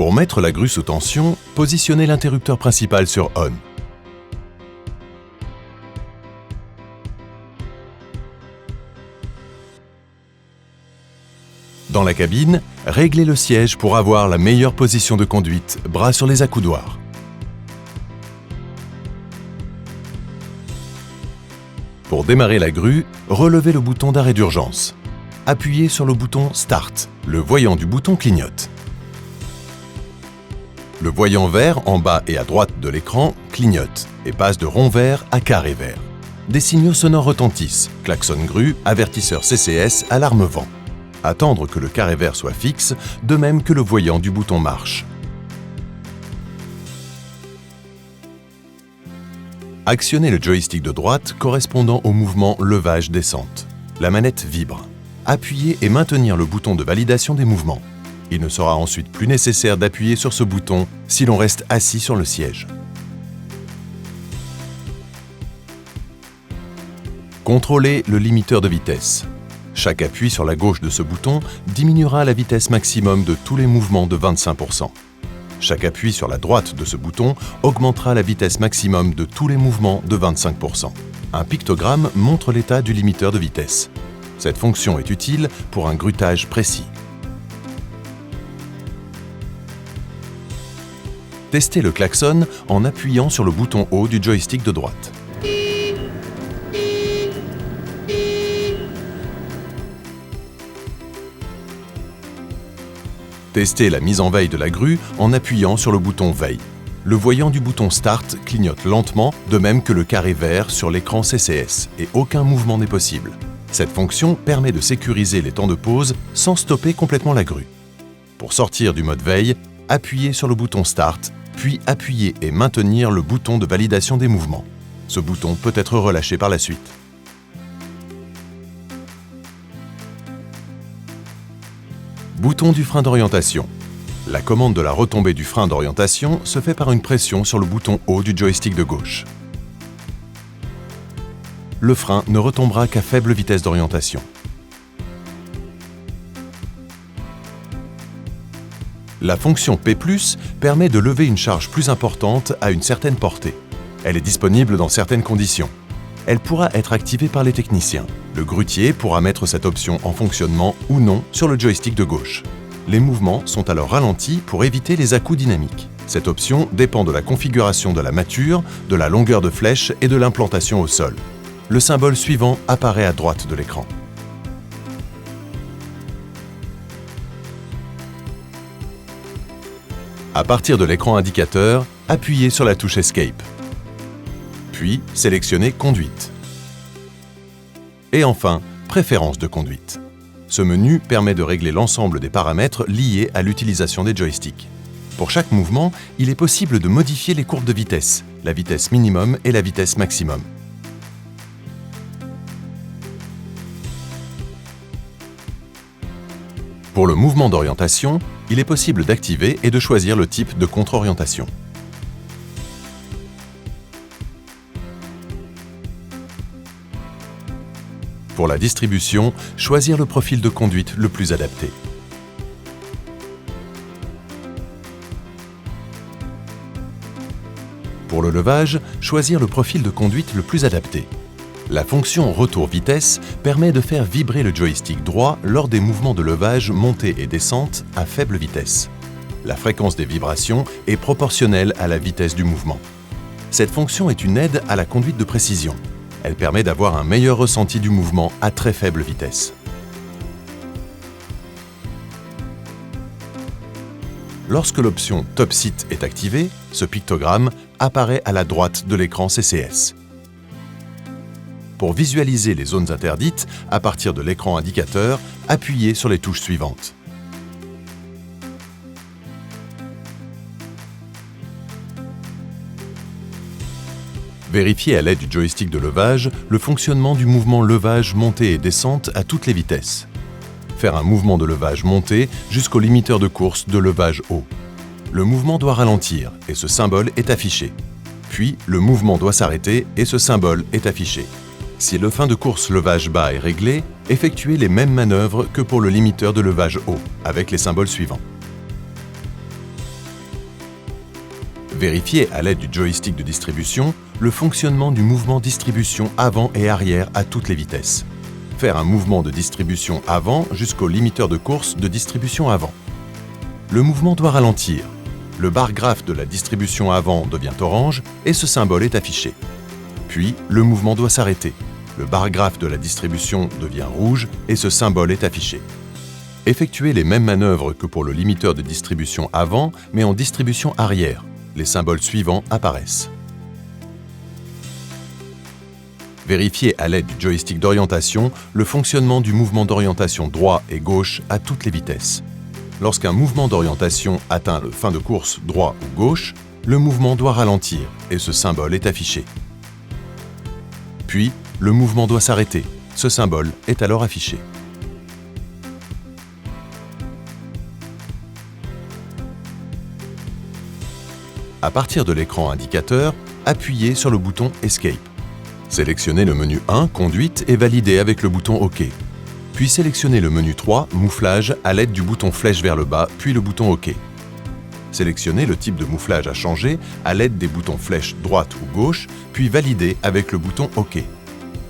Pour mettre la grue sous tension, positionnez l'interrupteur principal sur On. Dans la cabine, réglez le siège pour avoir la meilleure position de conduite, bras sur les accoudoirs. Pour démarrer la grue, relevez le bouton d'arrêt d'urgence. Appuyez sur le bouton Start. Le voyant du bouton clignote. Le voyant vert en bas et à droite de l'écran clignote et passe de rond vert à carré vert. Des signaux sonores retentissent, klaxon grue, avertisseur CCS, alarme vent. Attendre que le carré vert soit fixe, de même que le voyant du bouton marche. Actionnez le joystick de droite correspondant au mouvement levage-descente. La manette vibre. Appuyez et maintenir le bouton de validation des mouvements. Il ne sera ensuite plus nécessaire d'appuyer sur ce bouton si l'on reste assis sur le siège. Contrôlez le limiteur de vitesse. Chaque appui sur la gauche de ce bouton diminuera la vitesse maximum de tous les mouvements de 25%. Chaque appui sur la droite de ce bouton augmentera la vitesse maximum de tous les mouvements de 25%. Un pictogramme montre l'état du limiteur de vitesse. Cette fonction est utile pour un grutage précis. Testez le klaxon en appuyant sur le bouton haut du joystick de droite. Testez la mise en veille de la grue en appuyant sur le bouton veille. Le voyant du bouton Start clignote lentement, de même que le carré vert sur l'écran CCS, et aucun mouvement n'est possible. Cette fonction permet de sécuriser les temps de pause sans stopper complètement la grue. Pour sortir du mode veille, appuyez sur le bouton Start, puis appuyez et maintenir le bouton de validation des mouvements. Ce bouton peut être relâché par la suite. Bouton du frein d'orientation. La commande de la retombée du frein d'orientation se fait par une pression sur le bouton haut du joystick de gauche. Le frein ne retombera qu'à faible vitesse d'orientation. La fonction P+, permet de lever une charge plus importante à une certaine portée. Elle est disponible dans certaines conditions. Elle pourra être activée par les techniciens. Le grutier pourra mettre cette option en fonctionnement ou non sur le joystick de gauche. Les mouvements sont alors ralentis pour éviter les à-coups dynamiques. Cette option dépend de la configuration de la mâture, de la longueur de flèche et de l'implantation au sol. Le symbole suivant apparaît à droite de l'écran. À partir de l'écran indicateur, appuyez sur la touche Escape. Puis, sélectionnez Conduite. Et enfin, Préférences de conduite. Ce menu permet de régler l'ensemble des paramètres liés à l'utilisation des joysticks. Pour chaque mouvement, il est possible de modifier les courbes de vitesse, la vitesse minimum et la vitesse maximum. Pour le mouvement d'orientation, il est possible d'activer et de choisir le type de contre-orientation. Pour la distribution, choisir le profil de conduite le plus adapté. Pour le levage, choisir le profil de conduite le plus adapté. La fonction retour vitesse permet de faire vibrer le joystick droit lors des mouvements de levage montée et descente à faible vitesse. La fréquence des vibrations est proportionnelle à la vitesse du mouvement. Cette fonction est une aide à la conduite de précision. Elle permet d'avoir un meilleur ressenti du mouvement à très faible vitesse. Lorsque l'option Top Seat est activée, ce pictogramme apparaît à la droite de l'écran CCS. Pour visualiser les zones interdites, à partir de l'écran indicateur, appuyez sur les touches suivantes. Vérifiez à l'aide du joystick de levage le fonctionnement du mouvement levage montée et descente à toutes les vitesses. Faire un mouvement de levage montée jusqu'au limiteur de course de levage haut. Le mouvement doit ralentir et ce symbole est affiché. Puis, le mouvement doit s'arrêter et ce symbole est affiché. Si le fin de course levage bas est réglé, effectuez les mêmes manœuvres que pour le limiteur de levage haut, avec les symboles suivants. Vérifiez à l'aide du joystick de distribution le fonctionnement du mouvement distribution avant et arrière à toutes les vitesses. Faire un mouvement de distribution avant jusqu'au limiteur de course de distribution avant. Le mouvement doit ralentir. Le bar graphe de la distribution avant devient orange et ce symbole est affiché. Puis, le mouvement doit s'arrêter. Le bar graphe de la distribution devient rouge et ce symbole est affiché. Effectuez les mêmes manœuvres que pour le limiteur de distribution avant, mais en distribution arrière. Les symboles suivants apparaissent. Vérifiez à l'aide du joystick d'orientation le fonctionnement du mouvement d'orientation droit et gauche à toutes les vitesses. Lorsqu'un mouvement d'orientation atteint le fin de course droit ou gauche, le mouvement doit ralentir et ce symbole est affiché. Puis, le mouvement doit s'arrêter. Ce symbole est alors affiché. À partir de l'écran indicateur, appuyez sur le bouton Escape. Sélectionnez le menu 1, Conduite, et validez avec le bouton OK. Puis sélectionnez le menu 3, Mouflage, à l'aide du bouton flèche vers le bas, puis le bouton OK. Sélectionnez le type de mouflage à changer à l'aide des boutons flèche droite ou gauche, puis validez avec le bouton OK.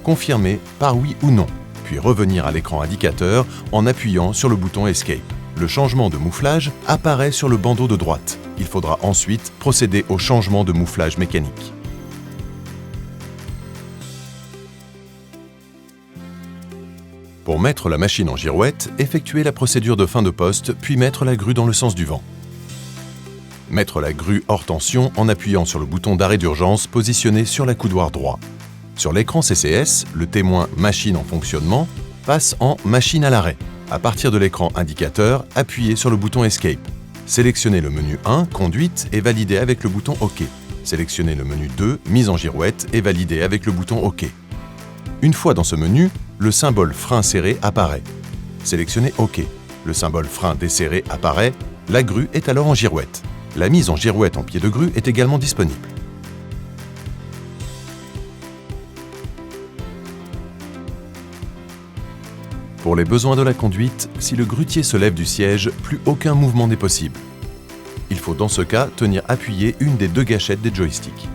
Confirmez par oui ou non, puis revenir à l'écran indicateur en appuyant sur le bouton Escape. Le changement de mouflage apparaît sur le bandeau de droite. Il faudra ensuite procéder au changement de mouflage mécanique. Pour mettre la machine en girouette, effectuez la procédure de fin de poste, puis mettre la grue dans le sens du vent. Mettre la grue hors tension en appuyant sur le bouton d'arrêt d'urgence positionné sur l'accoudoir droit. Sur l'écran CCS, le témoin « Machine en fonctionnement » passe en « Machine à l'arrêt ». À partir de l'écran indicateur, appuyez sur le bouton Escape. Sélectionnez le menu 1, Conduite, et validez avec le bouton OK. Sélectionnez le menu 2, Mise en girouette, et validez avec le bouton OK. Une fois dans ce menu, le symbole frein serré apparaît. Sélectionnez OK. Le symbole frein desserré apparaît. La grue est alors en girouette. La mise en girouette en pied de grue est également disponible. Pour les besoins de la conduite, si le grutier se lève du siège, plus aucun mouvement n'est possible. Il faut dans ce cas tenir appuyé une des deux gâchettes des joysticks.